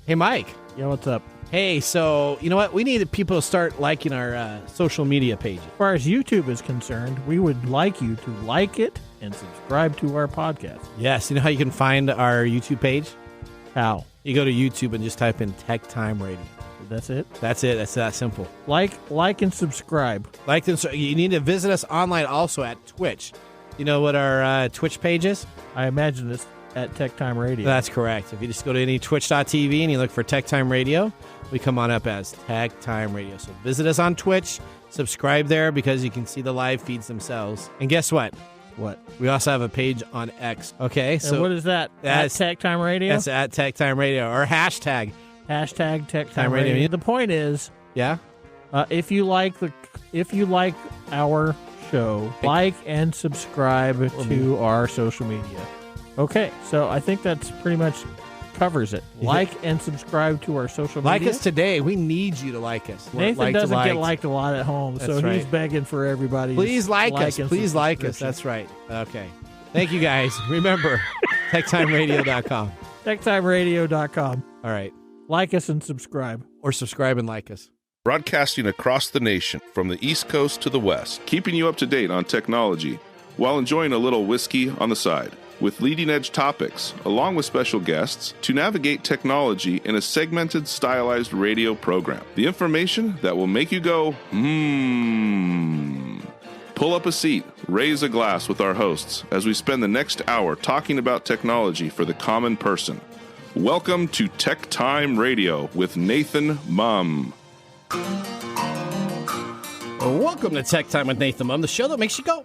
Hey, Mike. Yeah, what's up? Hey, so, you know what? We need people to start liking our social media pages. As far as YouTube is concerned, we would like you to like it and subscribe to our podcast. Yes, you know how you can find our YouTube page? How? You go to YouTube and just type in Tech Time Radio. That's it? That's it. That's that simple. Like and subscribe. You need to visit us online also at Twitch. You know what our Twitch page is? I imagine it's at Tech Time Radio. That's correct. If you just go to any twitch.tv and you look for Tech Time Radio, we come on up as Tech Time Radio. So visit us on Twitch, subscribe there because you can see the live feeds themselves. And guess what? What? We also have a page on X. Okay, so what is that? At Tech Time Radio? That's at Tech Time Radio or hashtag Tech Time Radio. The point is, yeah, if you like our show, like and subscribe to our social media. Okay, so I think that's pretty much covers it. Like and subscribe to our social media. Like us today. We need you to like us. Nathan doesn't get liked a lot at home, so he's begging for everybody. Please like us. Please like us. That's right. Okay. Thank you, guys. Remember, TechTimeRadio.com. TechTimeRadio.com. All right. Like us and subscribe. Or subscribe and like us. Broadcasting across the nation, from the East Coast to the West, keeping you up to date on technology, while enjoying a little whiskey on the side. With leading-edge topics, along with special guests, to navigate technology in a segmented, stylized radio program. The information that will make you go, Pull up a seat, raise a glass with our hosts as we spend the next hour talking about technology for the common person. Welcome to Tech Time Radio with Nathan Mum. Welcome to Tech Time with Nathan Mum, the show that makes you go,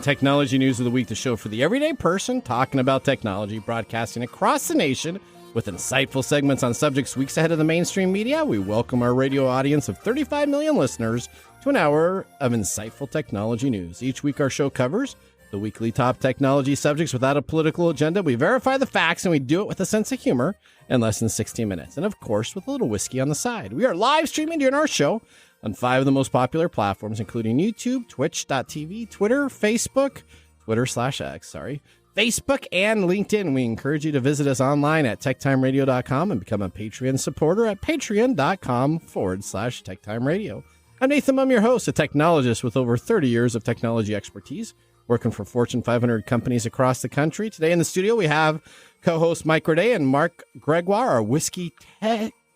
Technology News of the Week, the show for the everyday person talking about technology, broadcasting across the nation with insightful segments on subjects weeks ahead of the mainstream media. We welcome our radio audience of 35 million listeners to an hour of insightful technology news. Each week our show covers the weekly top technology subjects without a political agenda. We verify the facts and we do it with a sense of humor in less than 60 minutes. And of course, with a little whiskey on the side. We are live streaming during our show on 5 of the most popular platforms, including YouTube, Twitch.tv, Twitter, Facebook, Twitter/X, Facebook, and LinkedIn. We encourage you to visit us online at techtimeradio.com and become a Patreon supporter at patreon.com/techtimeradio. I'm Nathan Mum, your host, a technologist with over 30 years of technology expertise, working for Fortune 500 companies across the country. Today in the studio, we have co-host Mike Roday and Marc Gregoire, our whiskey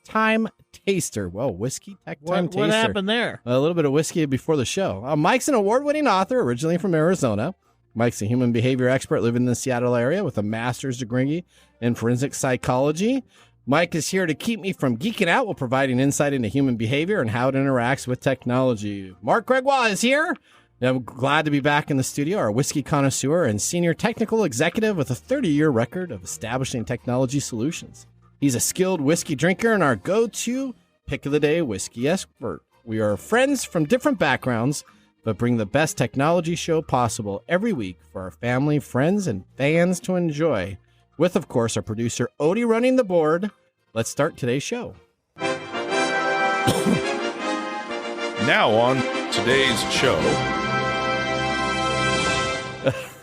time taster. Well, whiskey tech time taster. What happened there? A little bit of whiskey before the show. Mike's an award-winning author, originally from Arizona. Mike's a human behavior expert living in the Seattle area with a master's degree in forensic psychology. Mike is here to keep me from geeking out while providing insight into human behavior and how it interacts with technology. Marc Gregoire is here. I'm glad to be back in the studio, our whiskey connoisseur and senior technical executive with a 30-year record of establishing technology solutions. He's a skilled whiskey drinker and our go-to pick-of-the-day whiskey expert. We are friends from different backgrounds, but bring the best technology show possible every week for our family, friends, and fans to enjoy. With, of course, our producer, Odie, running the board. Let's start today's show. Now on today's show.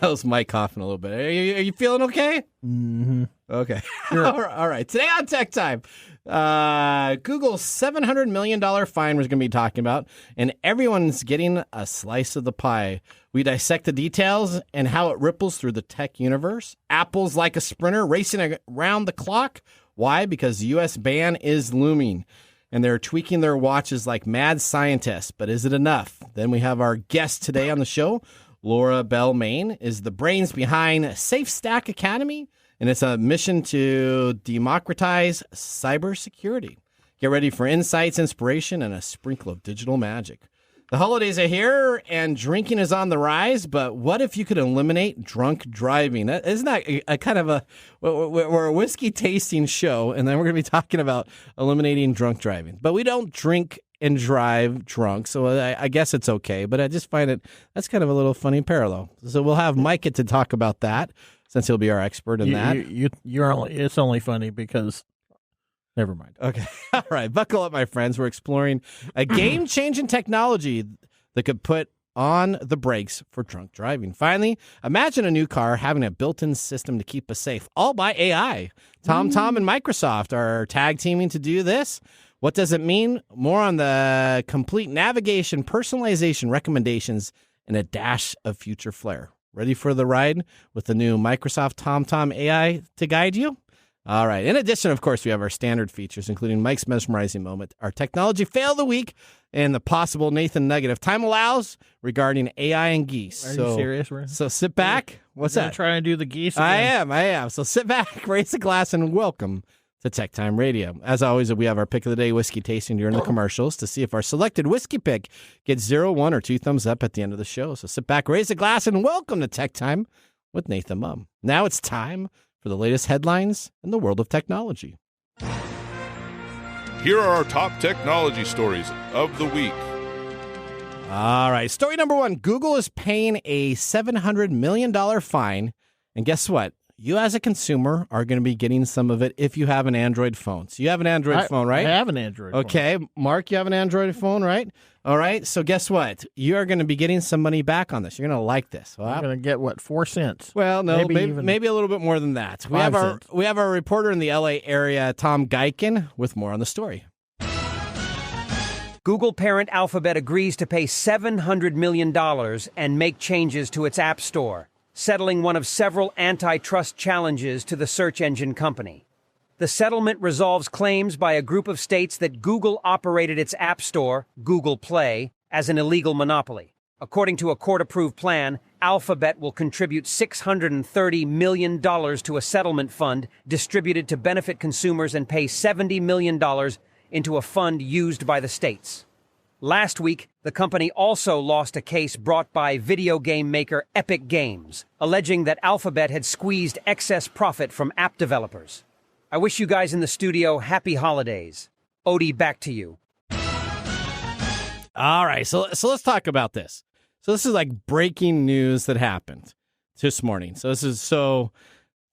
That was Mike coughing a little bit. Are you feeling okay? Mm-hmm. Okay. Sure. All right. Today on Tech Time, Google's $700 million fine we're going to be talking about, and everyone's getting a slice of the pie. We dissect the details and how it ripples through the tech universe. Apple's like a sprinter racing around the clock. Why? Because the U.S. ban is looming, and they're tweaking their watches like mad scientists. But is it enough? Then we have our guest today on the show. Laura Bell Main is the brains behind SafeStack Academy, and it's a mission to democratize cybersecurity. Get ready for insights, inspiration, and a sprinkle of digital magic. The holidays are here, and drinking is on the rise, but what if you could eliminate drunk driving? Isn't that a kind of a... We're a whiskey tasting show, and then we're going to be talking about eliminating drunk driving. But we don't drink and drive drunk, so I guess it's okay. But I just find that's kind of a little funny parallel. So we'll have Mike get to talk about that, since he'll be our expert in that. It's only funny because... Never mind. Okay. All right. Buckle up, my friends. We're exploring a game-changing technology that could put on the brakes for drunk driving. Finally, imagine a new car having a built-in system to keep us safe, all by AI. TomTom and Microsoft are tag teaming to do this. What does it mean? More on the complete navigation, personalization, recommendations, and a dash of future flair. Ready for the ride with the new Microsoft TomTom AI to guide you? All right. In addition, of course, we have our standard features, including Mike's mesmerizing moment, our technology fail of the week, and the possible Nathan nugget, if time allows, regarding AI and geese. Are you serious, Ray? So sit back. What's that? Trying to do the geese again? I am. So sit back, raise a glass, and welcome to Tech Time Radio. As always, we have our pick of the day whiskey tasting during the commercials to see if our selected whiskey pick gets 0, 1, or 2 thumbs up at the end of the show. So sit back, raise a glass, and welcome to Tech Time with Nathan Mum. Now it's time for the latest headlines in the world of technology. Here are our top technology stories of the week. All right. Story number 1. Google is paying a $700 million fine. And guess what? You as a consumer are going to be getting some of it if you have an Android phone. So you have an Android phone, right? I have an Android phone. Okay. Mark, you have an Android phone, right? All right. So guess what? You are going to be getting some money back on this. You're going to like this. Well, I'm going to get, 4 cents? Well, no, maybe a little bit more than that. We have our reporter in the LA area, Tom Geiken, with more on the story. Google parent Alphabet agrees to pay $700 million and make changes to its App Store, settling one of several antitrust challenges to the search engine company. The settlement resolves claims by a group of states that Google operated its App Store, Google Play, as an illegal monopoly. According to a court-approved plan, Alphabet will contribute $630 million to a settlement fund distributed to benefit consumers and pay $70 million into a fund used by the states. Last week, the company also lost a case brought by video game maker Epic Games, alleging that Alphabet had squeezed excess profit from app developers. I wish you guys in the studio happy holidays. Odie, back to you. All right, so let's talk about this. So this is like breaking news that happened this morning.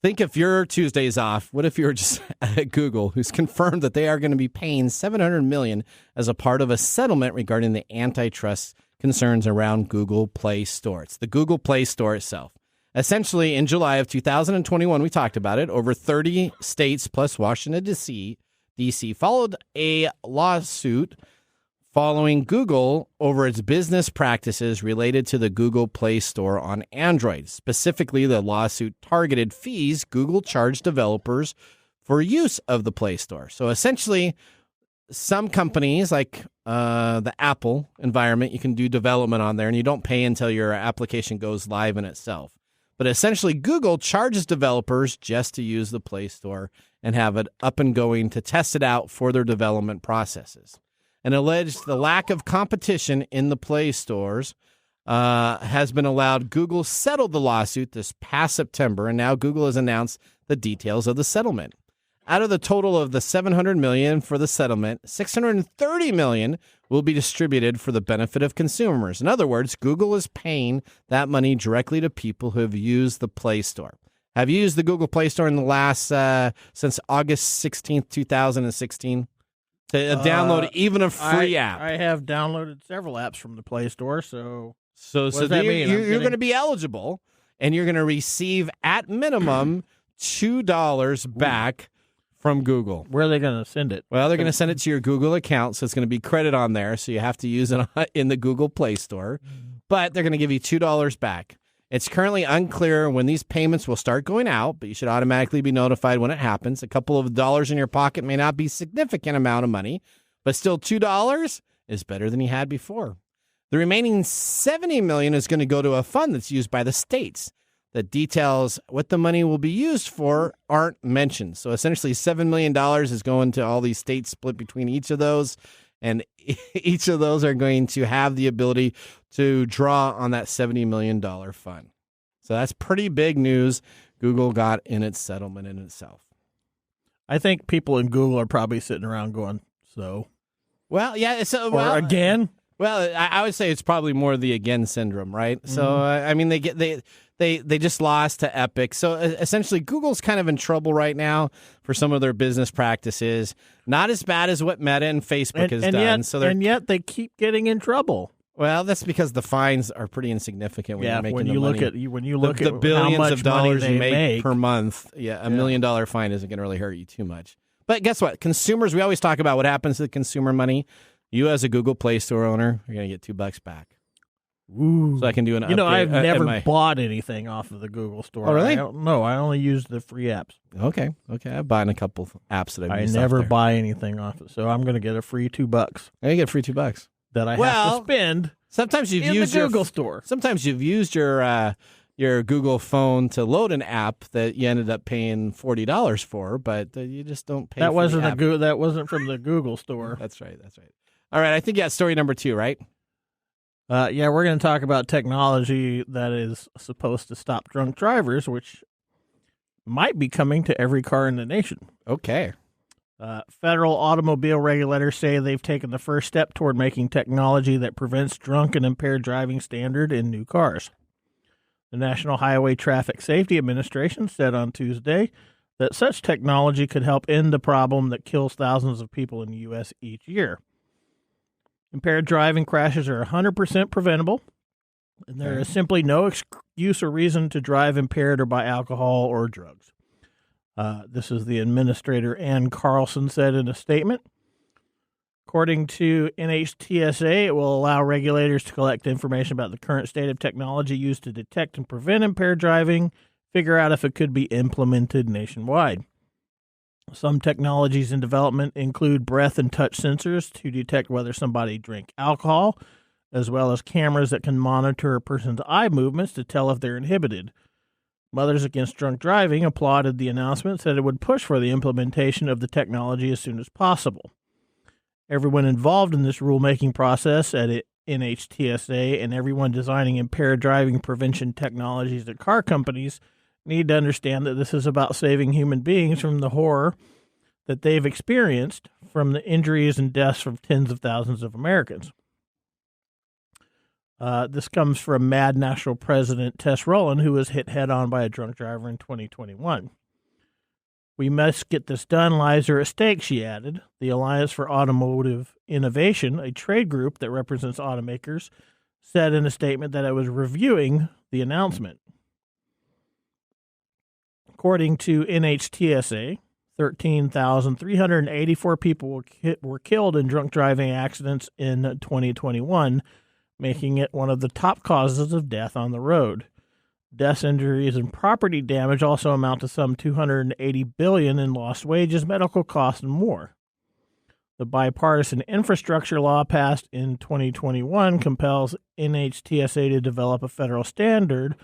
Think if your Tuesday's off, what if you were just at Google, who's confirmed that they are going to be paying $700 million as a part of a settlement regarding the antitrust concerns around Google Play Store. It's the Google Play Store itself. Essentially, in July of 2021, we talked about it, over 30 states plus Washington, D.C. followed a lawsuit following Google over its business practices related to the Google Play Store on Android. Specifically, the lawsuit targeted fees Google charged developers for use of the Play Store. So essentially, some companies like the Apple environment, you can do development on there and you don't pay until your application goes live in itself. But essentially, Google charges developers just to use the Play Store and have it up and going to test it out for their development processes. And alleged the lack of competition in the Play Stores has been allowed. Google settled the lawsuit this past September, and now Google has announced the details of the settlement. Out of the total of the $700 million for the settlement, $630 million will be distributed for the benefit of consumers. In other words, Google is paying that money directly to people who have used the Play Store. Have you used the Google Play Store in the last since August 16th, 2016? To download even a free app. I have downloaded several apps from the Play Store, so what does that mean? You're going to be eligible, and you're going to receive, at minimum, $2 back from Google. Where are they going to send it? Well, they're going to send it to your Google account, so it's going to be credit on there, so you have to use it in the Google Play Store. But they're going to give you $2 back. It's currently unclear when these payments will start going out, but you should automatically be notified when it happens. A couple of dollars in your pocket may not be a significant amount of money, but still $2 is better than you had before. The remaining $70 million is going to go to a fund that's used by the states. The details what the money will be used for aren't mentioned. So essentially $7 million is going to all these states split between each of those, and each of those are going to have the ability to draw on that $70 million fund. So that's pretty big news Google got in its settlement in itself. I think people in Google are probably sitting around going, so? Well, yeah. Or again? Well, I would say it's probably more the again syndrome, right? Mm-hmm. So, I mean, they just lost to Epic. So essentially, Google's kind of in trouble right now for some of their business practices. Not as bad as what Meta and Facebook has done. And yet they keep getting in trouble. Well, that's because the fines are pretty insignificant when you're making when the you money. look at the billions how much of dollars money you they make per month. Yeah, $1 million fine isn't going to really hurt you too much. But guess what? Consumers, we always talk about what happens to the consumer money. You as a Google Play Store owner, you're going to get $2 back. Ooh. So I can do an upgrade. I've never bought anything off of the Google Store. Oh, really? No, I only use the free apps. Okay. I've bought a couple of apps that I've used. I never buy anything off it, so I'm going to get a free $2. You get a free $2 that I have to spend. Sometimes you've in used the Google Store. Sometimes you've used your Google phone to load an app that you ended up paying $40 for, but you just don't pay. That wasn't that wasn't from the Google Store. That's right. All right, I think you got story number 2, right? Yeah, we're going to talk about technology that is supposed to stop drunk drivers, which might be coming to every car in the nation. Okay. Federal automobile regulators say they've taken the first step toward making technology that prevents drunk and impaired driving standard in new cars. The National Highway Traffic Safety Administration said on Tuesday that such technology could help end the problem that kills thousands of people in the U.S. each year. Impaired driving crashes are 100% preventable, and there is simply no excuse or reason to drive impaired or by alcohol or drugs. This is the administrator, Ann Carlson, said in a statement. According to NHTSA, it will allow regulators to collect information about the current state of technology used to detect and prevent impaired driving, figure out if it could be implemented nationwide. Some technologies in development include breath and touch sensors to detect whether somebody drank alcohol, as well as cameras that can monitor a person's eye movements to tell if they're inhibited. Mothers Against Drunk Driving applauded the announcement, said it would push for the implementation of the technology as soon as possible. Everyone involved in this rulemaking process at NHTSA and everyone designing impaired driving prevention technologies at car companies need to understand that this is about saving human beings from the horror that they've experienced from the injuries and deaths of tens of thousands of Americans. This comes from Mad National President Tess Rowland, who was hit head-on by a drunk driver in 2021. We must get this done. Lives are at stake, she added. The Alliance for Automotive Innovation, a trade group that represents automakers, said in a statement that it was reviewing the announcement. According to NHTSA, 13,384 people were killed in drunk driving accidents in 2021, making it one of the top causes of death on the road. Deaths, injuries, and property damage also amount to some $280 billion in lost wages, medical costs, and more. The bipartisan infrastructure law passed in 2021 compels NHTSA to develop a federal standard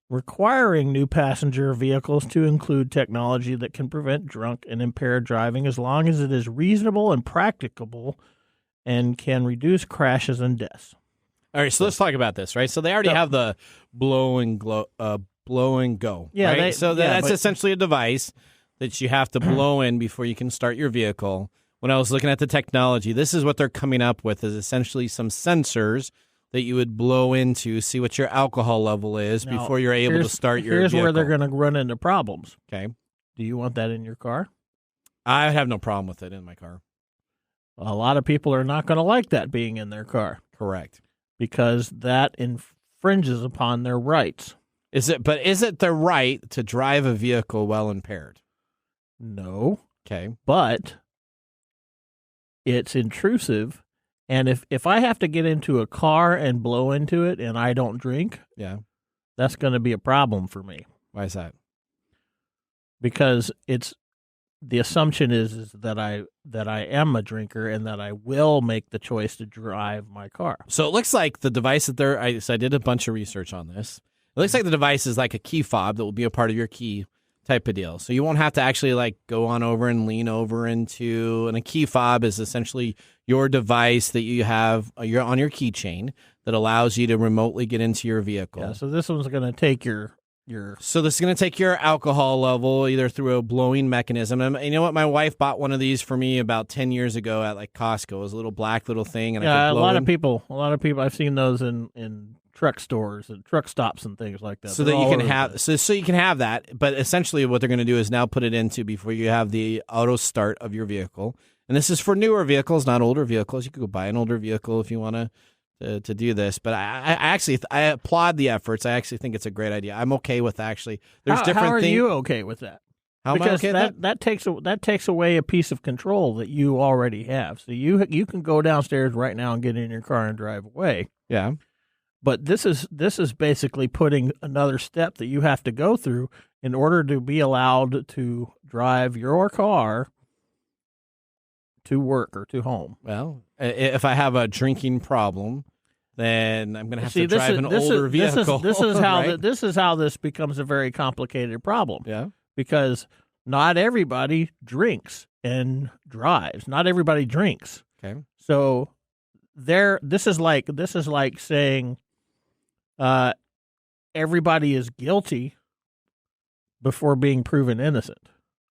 requiring new passenger vehicles to include technology that can prevent drunk and impaired driving as long as it is reasonable and practicable and can reduce crashes and deaths. All right, so let's talk about this, right? So they already have the blow and go. Yeah, right? That's essentially a device that you have to blow in before you can start your vehicle. When I was looking at the technology, this is what they're coming up with: is essentially some sensors that you would blow into, see what your alcohol level is before you're able to start your vehicle. Here's where they're going to run into problems. Okay. Do you want that in your car? I have no problem with it in my car. A lot of people are not going to like that being in their car. Correct. Because that infringes upon their rights. Is it the right to drive a vehicle while impaired? No. Okay. But it's intrusive. And if I have to get into a car and blow into it and I don't drink, that's going to be a problem for me. Why is that? Because the assumption is that I am a drinker and that I will make the choice to drive my car. So it looks like the device that I did a bunch of research on this. It looks like the device is like a key fob that will be a part of your key type of deal. So you won't have to actually go on over and lean over into, and a key fob is essentially your device that you have you're on your keychain that allows you to remotely get into your vehicle. Yeah, so this one's going to take your So this is going to take your alcohol level either through a blowing mechanism. And you know what? My wife bought one of these for me about 10 years ago at Costco. It was a little black little thing. And I could blow a lot of people, I've seen those in truck stores and truck stops and things like that. So that you can have, so you can have that. But essentially what they're going to do is now put it into before you have the auto start of your vehicle. And this is for newer vehicles, not older vehicles. You could go buy an older vehicle if you want to to do this. But I applaud the efforts. I actually think it's a great idea. I'm okay with actually. There's different how are things. you okay with that? How am I because okay with that? that takes away a piece of control that you already have. So you can go downstairs right now and get in your car and drive away. Yeah. But this is basically putting another step that you have to go through in order to be allowed to drive your car to work or to home. Well, if I have a drinking problem, then I'm going to have to drive an older vehicle. This is how right? this is how this becomes a very complicated problem. Yeah. Because not everybody drinks and drives. Not everybody drinks. Okay. So this is like saying everybody is guilty before being proven innocent.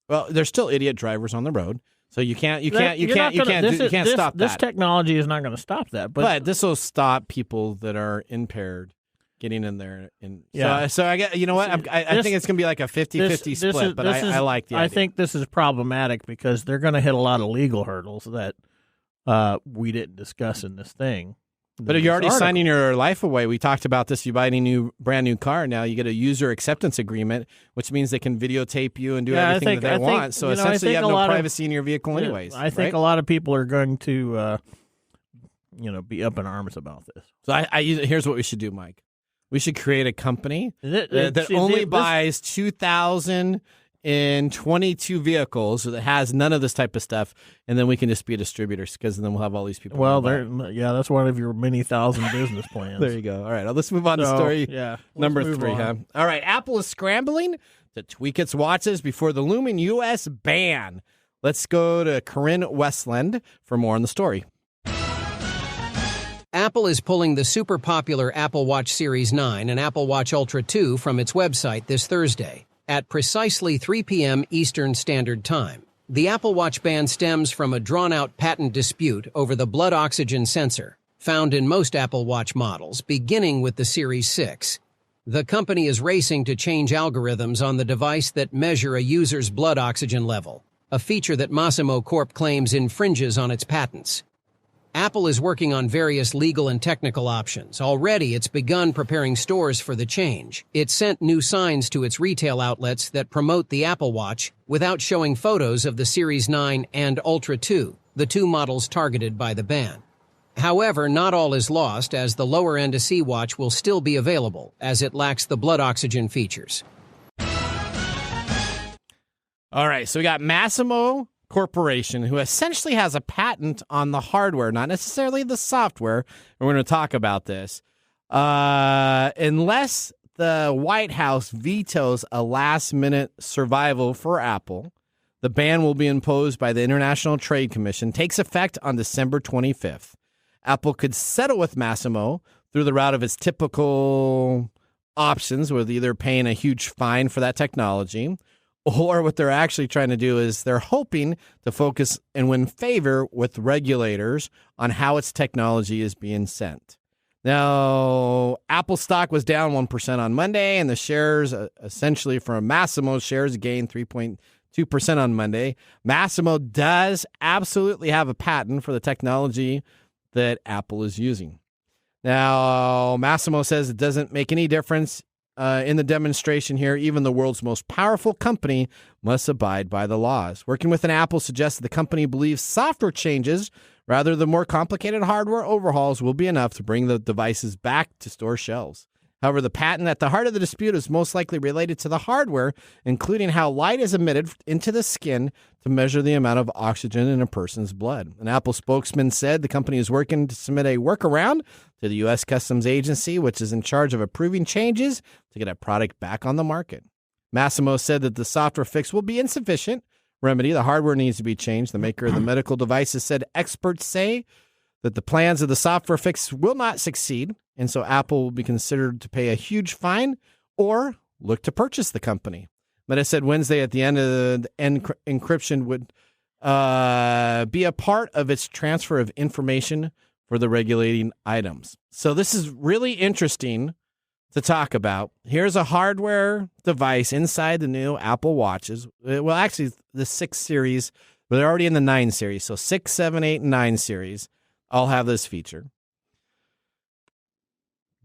Well, there's still idiot drivers on the road, so you can't stop that. This technology is not going to stop that, but this will stop people that are impaired getting in there. So I get, you know what? I think it's going to be like a 50-50 split, but I like the idea. I think this is problematic because they're going to hit a lot of legal hurdles that we didn't discuss in this thing. But you're already signing your life away. We talked about this. You buy any brand new car now, you get a user acceptance agreement, which means they can videotape you and do everything that they want. So essentially, you have no privacy in your vehicle, anyways. I think a lot of people are going to, be up in arms about this. So here's what we should do, Mike. We should create a company that only buys 2,022 vehicles that has none of this type of stuff, and then we can just be distributors because then we'll have all these people. Well, that's one of your many thousand business plans. There you go. All right, let's move on to story number 3. Huh? All right, Apple is scrambling to tweak its watches before the looming U.S. ban. Let's go to Corinne Westland for more on the story. Apple is pulling the super popular Apple Watch Series 9 and Apple Watch Ultra 2 from its website this Thursday at precisely 3 p.m. Eastern Standard Time. The Apple Watch ban stems from a drawn-out patent dispute over the blood oxygen sensor, found in most Apple Watch models, beginning with the Series 6. The company is racing to change algorithms on the device that measure a user's blood oxygen level, a feature that Massimo Corp claims infringes on its patents. Apple is working on various legal and technical options. Already, it's begun preparing stores for the change. It sent new signs to its retail outlets that promote the Apple Watch without showing photos of the Series 9 and Ultra 2, the two models targeted by the ban. However, not all is lost, as the lower-end SE watch will still be available, as it lacks the blood oxygen features. All right, so we got Massimo Corporation, who essentially has a patent on the hardware, not necessarily the software. We're going to talk about this. Unless the White House vetoes a last-minute survival for Apple, the ban will be imposed by the International Trade Commission, takes effect on December 25th. Apple could settle with Massimo through the route of its typical options, with either paying a huge fine for that technology, or what they're actually trying to do is they're hoping to focus and win favor with regulators on how its technology is being sent. Now, Apple stock was down 1% on Monday, and the shares, essentially from Massimo's shares, gained 3.2% on Monday. Massimo does absolutely have a patent for the technology that Apple is using. Now, Massimo says it doesn't make any difference in the demonstration here. Even the world's most powerful company must abide by the laws. Working with Apple suggests the company believes software changes rather than more complicated hardware overhauls will be enough to bring the devices back to store shelves. However, the patent at the heart of the dispute is most likely related to the hardware, including how light is emitted into the skin to measure the amount of oxygen in a person's blood. An Apple spokesman said the company is working to submit a workaround to the U.S. Customs Agency, which is in charge of approving changes to get a product back on the market. Massimo said that the software fix will be insufficient remedy. The hardware needs to be changed. The maker of the medical devices said experts say that the plans of the software fix will not succeed, and so Apple will be considered to pay a huge fine or look to purchase the company. Meta said Wednesday at the end of the encryption would be a part of its transfer of information for the regulating items. So this is really interesting to talk about. Here's a hardware device inside the new Apple Watches. Well, actually, the 6 series, but they're already in the 9 series. So 6, 7, 8, and 9 series all have this feature.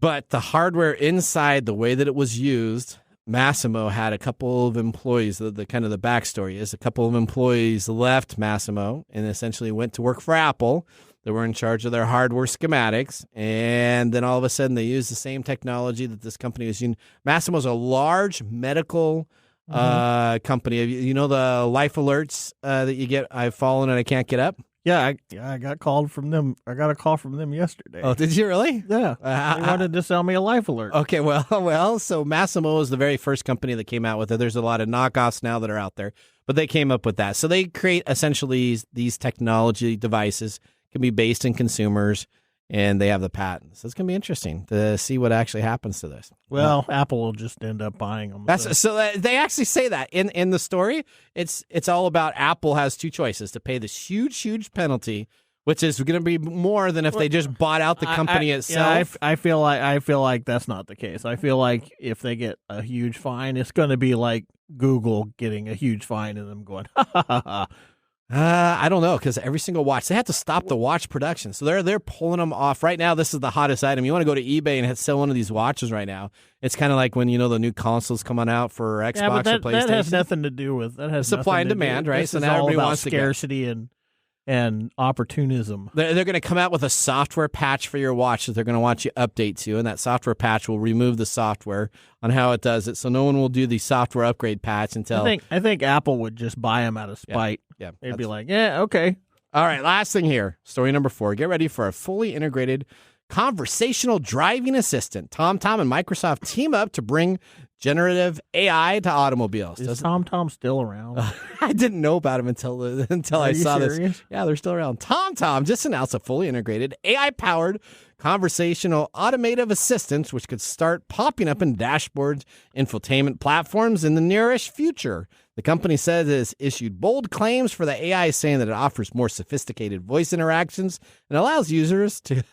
But the hardware inside, the way that it was used, Massimo had a couple of employees. The kind of the backstory is a couple of employees left Massimo and essentially went to work for Apple. They were in charge of their hardware schematics, and then all of a sudden they used the same technology that this company was using. Massimo's a large medical company. You know the life alerts that you get, I've fallen and I can't get up? Yeah, I got called from them. I got a call from them yesterday. Oh, did you really? Yeah. They wanted to sell me a life alert. Okay, well, so Massimo was the very first company that came out with it. There's a lot of knockoffs now that are out there, but they came up with that. So they create essentially these technology devices, can be based in consumers, and they have the patents. So it's going to be interesting to see what actually happens to this. Well, Apple will just end up buying them. They actually say that in the story. It's all about Apple has two choices: to pay this huge penalty, which is going to be more than if they just bought out the company itself. Yeah, I feel like that's not the case. I feel like if they get a huge fine, it's going to be like Google getting a huge fine and them going, ha ha ha ha. I don't know, because every single watch, they have to stop the watch production. So they're pulling them off. Right now, this is the hottest item. You want to go to eBay and sell one of these watches right now. It's kind of like when, the new consoles coming out for Xbox or PlayStation. That has nothing to do with supply and demand, right? So now everybody wants scarcity and opportunism. They're going to come out with a software patch for your watch that they're going to want you to update to, and that software patch will remove the software on how it does it. So no one will do the software upgrade patch until... I think Apple would just buy them out of spite. Yeah, they'd be like, yeah, okay. All right, last thing here. Story number 4. Get ready for a fully integrated conversational driving assistant. TomTom and Microsoft team up to bring generative AI to automobiles. Is TomTom still around? I didn't know about them until I saw this. Yeah, they're still around. TomTom just announced a fully integrated AI-powered conversational automotive assistant, which could start popping up in dashboards, infotainment platforms in the nearest future. The company says it has issued bold claims for the AI, saying that it offers more sophisticated voice interactions and allows users to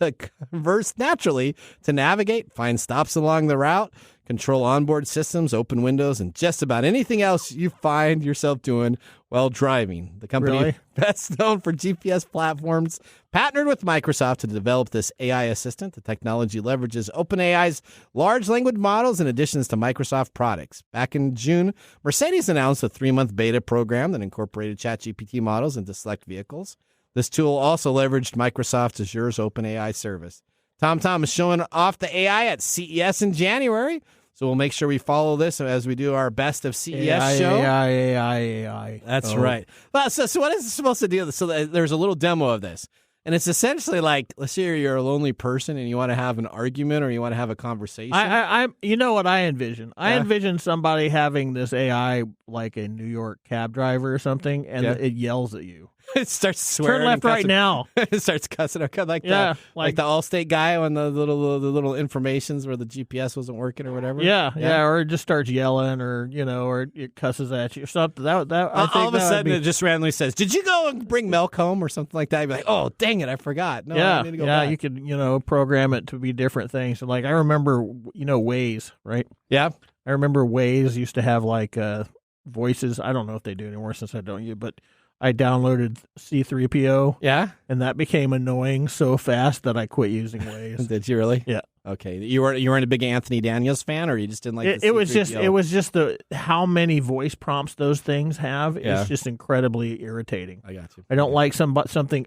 converse naturally, to navigate, find stops along the route, control onboard systems, open windows, and just about anything else you find yourself doing while driving. The company, best known for GPS platforms, partnered with Microsoft to develop this AI assistant. The technology leverages OpenAI's large language models in addition to Microsoft products. Back in June, Mercedes announced a 3-month beta program that incorporated ChatGPT models into select vehicles. This tool also leveraged Microsoft Azure's OpenAI service. TomTom is showing off the AI at CES in January, so we'll make sure we follow this as we do our best of CES show. AI. That's right. Well, so what is it supposed to do? So there's a little demo of this, and it's essentially like, let's say you're a lonely person and you want to have an argument or you want to have a conversation. You know what I envision? I envision somebody having this AI like a New York cab driver or something, and it yells at you. It starts swearing. Turn left right now. It starts cussing. Okay, like the Allstate guy on the little informations where the GPS wasn't working or whatever. Yeah, or it just starts yelling, or or it cusses at you or something. I think all of a sudden it just randomly says, "Did you go and bring milk home?" or something like that. You'd be like, "Oh, dang it, I forgot." No, I need to go back. You could program it to be different things. So, like I remember, Waze, right? Yeah, I remember Waze used to have like voices. I don't know if they do anymore since I don't use, but I downloaded C3PO. Yeah? And that became annoying so fast that I quit using Waze. Did you really? Yeah. Okay. You weren't a big Anthony Daniels fan, or you just didn't like the C3PO? It was just how many voice prompts those things have is just incredibly irritating. I got you. I don't like something.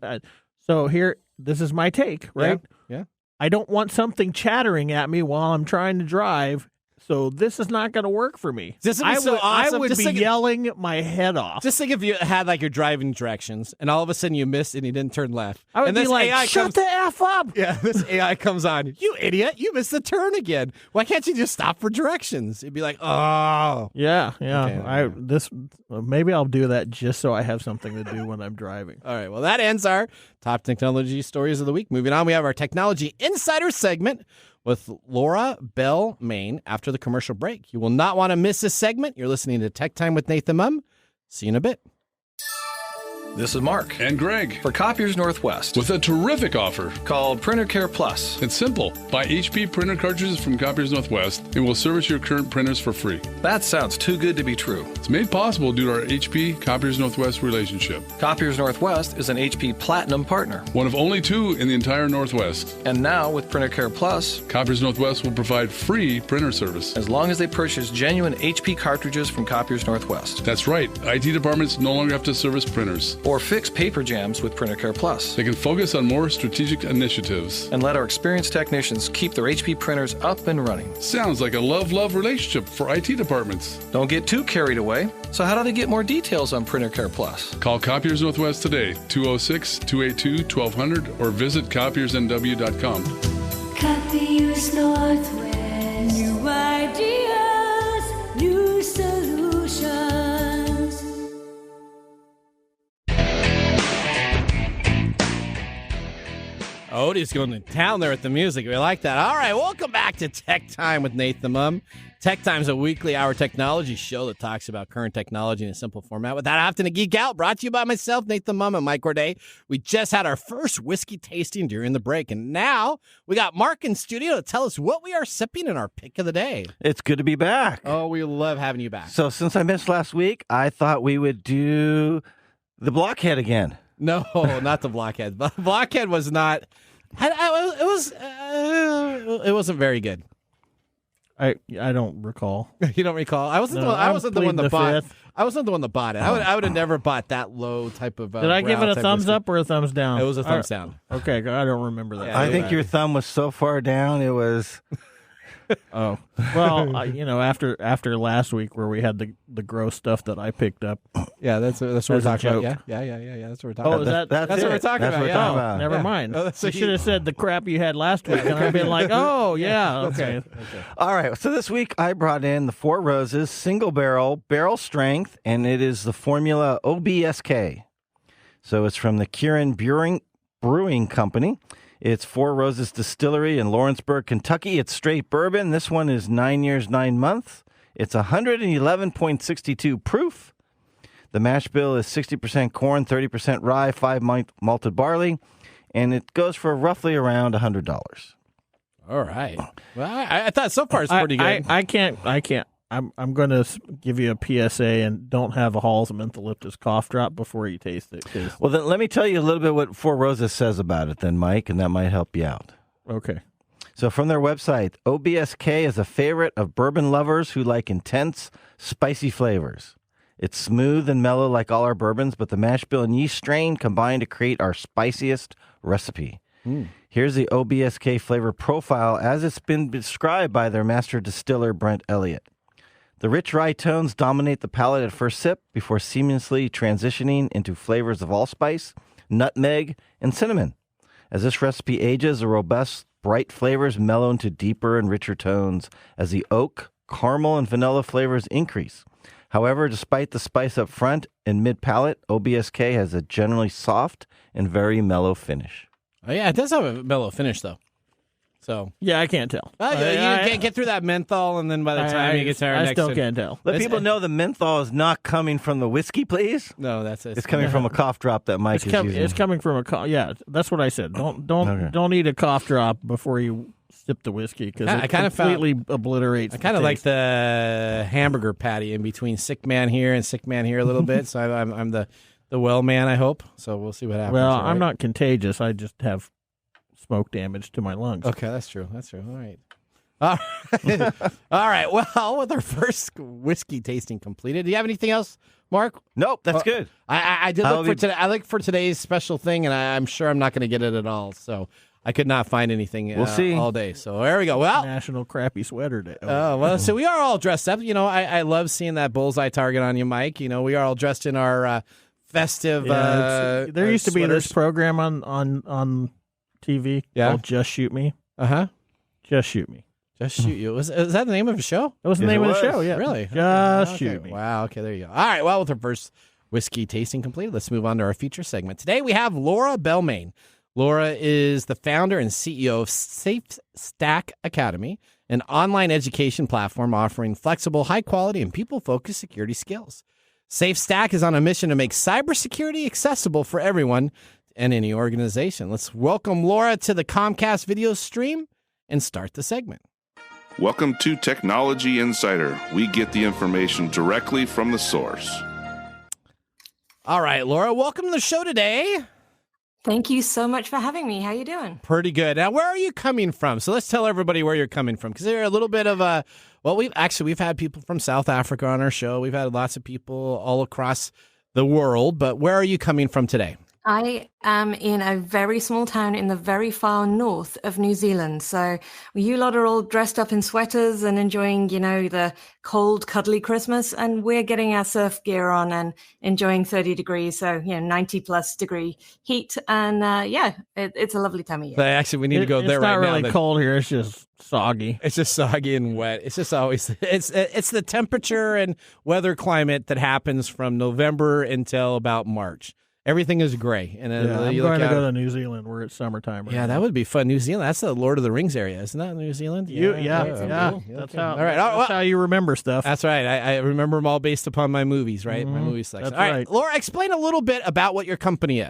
So here, this is my take, right? Yeah. I don't want something chattering at me while I'm trying to drive. So this is not going to work for me. This would be so awesome. I would be yelling my head off. Just think if you had like your driving directions and all of a sudden you missed and you didn't turn left. I would and be this like, AI shut the F up. Yeah, this AI comes on. You idiot. You missed the turn again. Why can't you just stop for directions? It'd be like, oh. Yeah. Okay, maybe I'll do that just so I have something to do when I'm driving. All right. Well, that ends our top technology stories of the week. Moving on, we have our Technology Insider segment with Laura Bell Main after the commercial break. You will not want to miss this segment. You're listening to Tech Time with Nathan Mum. See you in a bit. This is Marc. And Greg. For Copiers Northwest. With a terrific offer. Called Printer Care Plus. It's simple. Buy HP printer cartridges from Copiers Northwest and we'll service your current printers for free. That sounds too good to be true. It's made possible due to our HP Copiers Northwest relationship. Copiers Northwest is an HP Platinum partner. One of only 2 in the entire Northwest. And now with Printer Care Plus, Copiers Northwest will provide free printer service. As long as they purchase genuine HP cartridges from Copiers Northwest. That's right. IT departments no longer have to service printers. Or fix paper jams with Printer Care Plus. They can focus on more strategic initiatives. And let our experienced technicians keep their HP printers up and running. Sounds like a love-love relationship for IT departments. Don't get too carried away. So how do they get more details on Printer Care Plus? Call Copiers Northwest today, 206-282-1200, or visit copiersnw.com. Copiers Northwest. New ideas, new solutions. Odie's going to town there with the music. We like that. All right, welcome back to Tech Time with Nate the Mum. Tech Time is a weekly hour technology show that talks about current technology in a simple format without having to geek out. Brought to you by myself, Nate the Mum, and Mike Corday. We just had our first whiskey tasting during the break, and now we got Marc in studio to tell us what we are sipping in our pick of the day. It's good to be back. Oh, we love having you back. So since I missed last week, I thought we would do the Blockhead again. No, not the Blockhead. Blockhead was not. It wasn't very good. I don't recall. You don't recall? I wasn't the one that bought. I wasn't the one that bought it. I would have never bought that low type of. Did I give it a thumbs up or a thumbs down? It was a thumbs down. Okay, I don't remember that. Yeah, I think your thumb was so far down, it was. Oh well, after last week where we had the gross stuff that I picked up. Yeah, that's what we're talking about. Yeah. That's what we're talking about. That's what we're talking about. Never mind. You should have said the crap you had last week, and I've been like, oh yeah, okay. All right. So this week I brought in the Four Roses single barrel strength, and it is the formula OBSK. So it's from the Kieran Brewing Company. It's Four Roses Distillery in Lawrenceburg, Kentucky. It's straight bourbon. This one is 9 years, 9 months. It's 111.62 proof. The mash bill is 60% corn, 30% rye, 5 malted barley, and it goes for roughly around $100. All right. Well, I thought so far it's pretty good. I can't. I'm going to give you a PSA and don't have a Hall's Mentholyptus cough drop before you taste it. Well, then let me tell you a little bit what Four Roses says about it then, Mike, and that might help you out. Okay. So from their website, OBSK is a favorite of bourbon lovers who like intense, spicy flavors. It's smooth and mellow like all our bourbons, but the mash bill and yeast strain combine to create our spiciest recipe. Here's the OBSK flavor profile as it's been described by their master distiller, Brent Elliott. The rich rye tones dominate the palate at first sip before seamlessly transitioning into flavors of allspice, nutmeg, and cinnamon. As this recipe ages, the robust, bright flavors mellow into deeper and richer tones as the oak, caramel, and vanilla flavors increase. However, despite the spice up front and mid-palate, OBSK has a generally soft and very mellow finish. Oh, yeah, it does have a mellow finish, though. So yeah, I can't tell. You can't get through that menthol, and then by the time you get to our next, I still can't tell. Let people know the menthol is not coming from the whiskey, please. No, that's it. It's coming from a cough drop that Mike is using. It's coming from a cough. Yeah, that's what I said. Don't eat a cough drop before you sip the whiskey because it completely obliterates. I kind of like the hamburger patty in between sick man here and sick man here a little bit. So I'm the well man, I hope. So well see what happens. Well, I'm not contagious. I just have smoke damage to my lungs. Okay, that's true. All right. All right. Well, with our first whiskey tasting completed, do you have anything else, Marc? Nope, that's good. I did look for today. I looked for today's special thing, and I'm sure I'm not going to get it at all. So I could not find anything. We'll see all day. So there we go. Well, National Crappy Sweater Day. So we are all dressed up. You know, I love seeing that bullseye target on you, Mike. You know, we are all dressed in our festive. There used to be this program on TV called Just Shoot Me. Just Shoot Me. Just Shoot You. Is that the name of the show? It was the name of the show, yeah. Really? Just Shoot Me. Wow, okay, there you go. All right, well, with our first whiskey tasting completed, let's move on to our feature segment. Today we have Laura Bellmain. Laura is the founder and CEO of SafeStack Academy, an online education platform offering flexible, high-quality, and people-focused security skills. SafeStack is on a mission to make cybersecurity accessible for everyone and any organization. Let's welcome Laura to the Comcast video stream and start the segment. Welcome to Technology Insider. We get the information directly from the source. All right, Laura, welcome to the show today. Thank you so much for having me. How you doing? Pretty good. Now, where are you coming from? So let's tell everybody where you're coming from, because they're a little bit of a, well, we've had people from South Africa on our show. We've had lots of people all across the world, but where are you coming from today? I am in a very small town in the very far north of New Zealand. So you lot are all dressed up in sweaters and enjoying, the cold, cuddly Christmas. And we're getting our surf gear on and enjoying 30 degrees. So, 90 plus degree heat. And it's a lovely time of year. But actually, we need to go there right now. It's not really cold here. It's just soggy. It's just soggy and wet. It's just always, it's the temperature and weather climate that happens from November until about March. Everything is gray. And then I'm going to go to New Zealand where it's summertime. Right now. That would be fun. New Zealand, that's the Lord of the Rings area, isn't that New Zealand? Yeah. Cool. That's how you remember stuff. That's right. I remember them all based upon my movies, right? My movie selection. That's all right, Laura, explain a little bit about what your company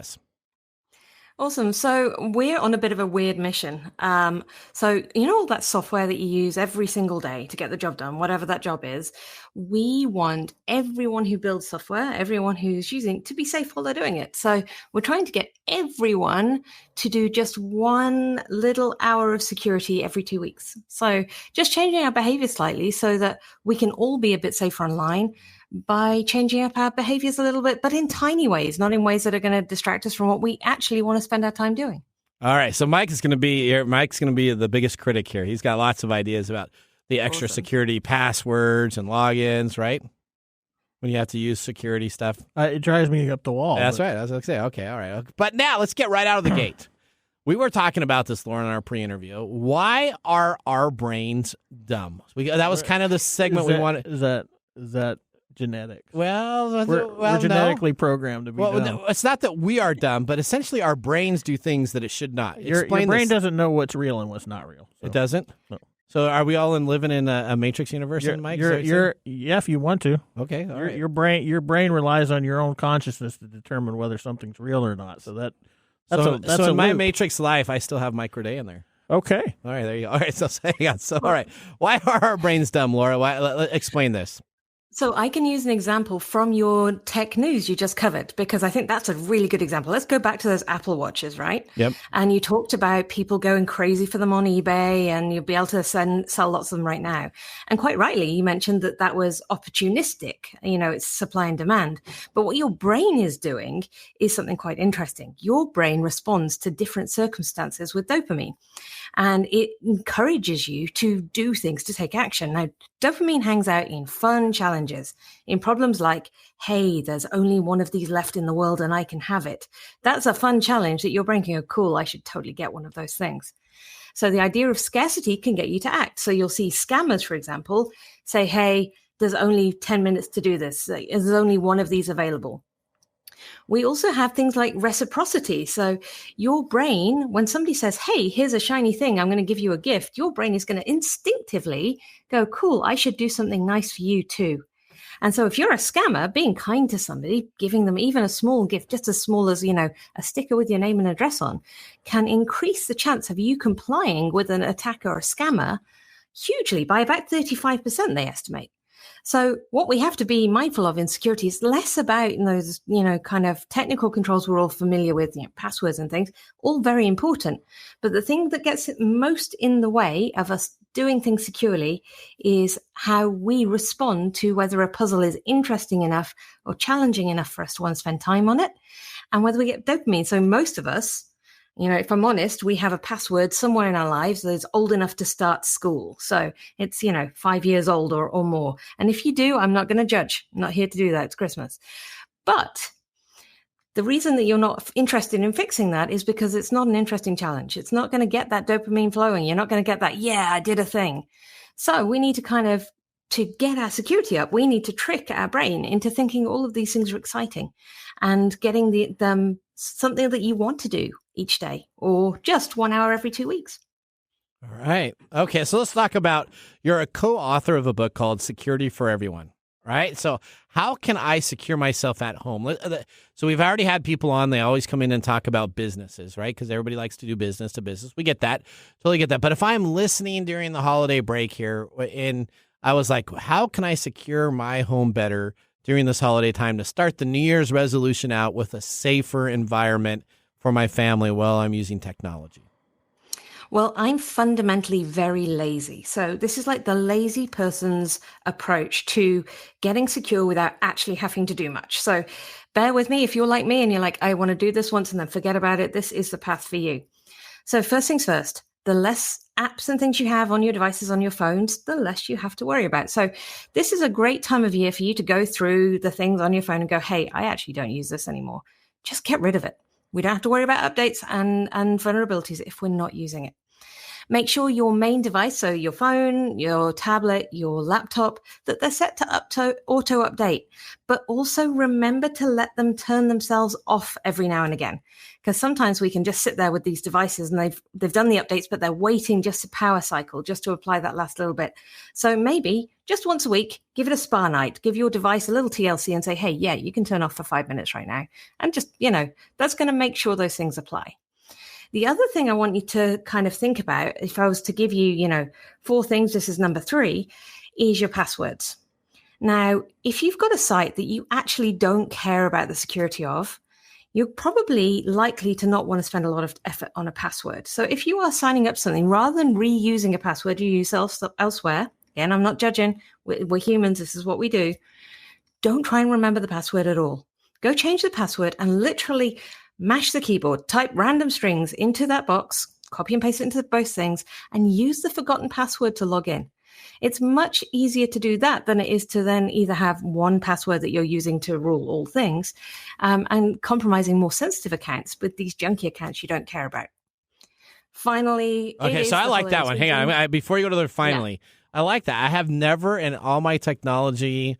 Awesome. So we're on a bit of a weird mission. So all that software that you use every single day to get the job done, whatever that job is, we want everyone who builds software, everyone who's using to be safe while they're doing it. So we're trying to get everyone to do just 1 little hour of security every 2 weeks. So just changing our behavior slightly so that we can all be a bit safer online by changing up our behaviors a little bit, but in tiny ways, not in ways that are going to distract us from what we actually want to spend our time doing. All right. So Mike's going to be the biggest critic here. He's got lots of ideas about the extra security passwords and logins, right? When you have to use security stuff. It drives me up the wall. That's right. I was going to say, okay, all right. But now let's get right out of the gate. We were talking about this, Lauren, in our pre-interview. Why are our brains dumb? That was kind of the segment we wanted. Is that genetics? Well, we're genetically programmed to be dumb. No, it's not that we are dumb, but essentially our brains do things that it should not. Your brain doesn't know what's real and what's not real. So. It doesn't? No. So are we all living in a Matrix universe, Mike? If you want to. Okay, all right. Your brain relies on your own consciousness to determine whether something's real or not. So that's in my Matrix life, I still have Micro Day in there. Okay. All right, there you go. All right, all right. Why are our brains dumb, Laura? Explain this. So I can use an example from your tech news you just covered, because I think that's a really good example. Let's go back to those Apple Watches, right? Yep. And you talked about people going crazy for them on eBay, and you'll be able to sell lots of them right now. And quite rightly, you mentioned that was opportunistic. It's supply and demand. But what your brain is doing is something quite interesting. Your brain responds to different circumstances with dopamine, and it encourages you to do things, to take action. Now, dopamine hangs out in fun challenges, in problems like, hey, there's only one of these left in the world and I can have it. That's a fun challenge that your brain can go, cool, I should totally get one of those things. So the idea of scarcity can get you to act. So you'll see scammers, for example, say, hey, there's only 10 minutes to do this. There's only one of these available. We also have things like reciprocity. So your brain, when somebody says, hey, here's a shiny thing, I'm going to give you a gift, your brain is going to instinctively go, cool, I should do something nice for you too. And so if you're a scammer, being kind to somebody, giving them even a small gift, just as small as, a sticker with your name and address on, can increase the chance of you complying with an attacker or a scammer hugely by about 35%, they estimate. So what we have to be mindful of in security is less about those, kind of technical controls we're all familiar with, passwords and things, all very important. But the thing that gets most in the way of us doing things securely is how we respond to whether a puzzle is interesting enough or challenging enough for us to want to spend time on it, and whether we get dopamine. So most of us, if I'm honest, we have a password somewhere in our lives that's old enough to start school. So it's, 5 years old or more. And if you do, I'm not going to judge. I'm not here to do that. It's Christmas. But the reason that you're not interested in fixing that is because it's not an interesting challenge. It's not going to get that dopamine flowing. You're not going to get that, yeah, I did a thing. So we need to to get our security up, we need to trick our brain into thinking all of these things are exciting and getting them something that you want to do each day or just 1 hour every 2 weeks. All right. Okay, so let's talk about, you're a co-author of a book called Security for Everyone. right? So how can I secure myself at home? So we've already had people on. They always come in and talk about businesses, right? Because everybody likes to do business to business. We get that. Totally get that. But if I'm listening during the holiday break here, and I was like, how can I secure my home better during this holiday time to start the New Year's resolution out with a safer environment for my family while I'm using technology? Well, I'm fundamentally very lazy. So this is like the lazy person's approach to getting secure without actually having to do much. So bear with me if you're like me and you're like, I want to do this once and then forget about it. This is the path for you. So first things first, the less apps and things you have on your devices, on your phones, the less you have to worry about. So this is a great time of year for you to go through the things on your phone and go, hey, I actually don't use this anymore. Just get rid of it. We don't have to worry about updates and vulnerabilities if we're not using it. Make sure your main device, so your phone, your tablet, your laptop, that they're set to auto update. But also remember to let them turn themselves off every now and again. Because sometimes we can just sit there with these devices and they've done the updates, but they're waiting just to power cycle, just to apply that last little bit. So maybe just once a week, give it a spa night, give your device a little TLC and say, hey, yeah, you can turn off for 5 minutes right now. And just, that's going to make sure those things apply. The other thing I want you to kind of think about, if I was to give you, 4 things, this is number 3, is your passwords. Now, if you've got a site that you actually don't care about the security of, you're probably likely to not want to spend a lot of effort on a password. So if you are signing up something, rather than reusing a password you use elsewhere, again, I'm not judging, we're humans, this is what we do, don't try and remember the password at all. Go change the password and literally mash the keyboard, type random strings into that box, copy and paste it into both things, and use the forgotten password to log in. It's much easier to do that than it is to then either have one password that you're using to rule all things and compromising more sensitive accounts with these junky accounts you don't care about. Finally, okay, so I like that one. Hang on, before you go to the finally, yeah. I like that. I have never in all my technology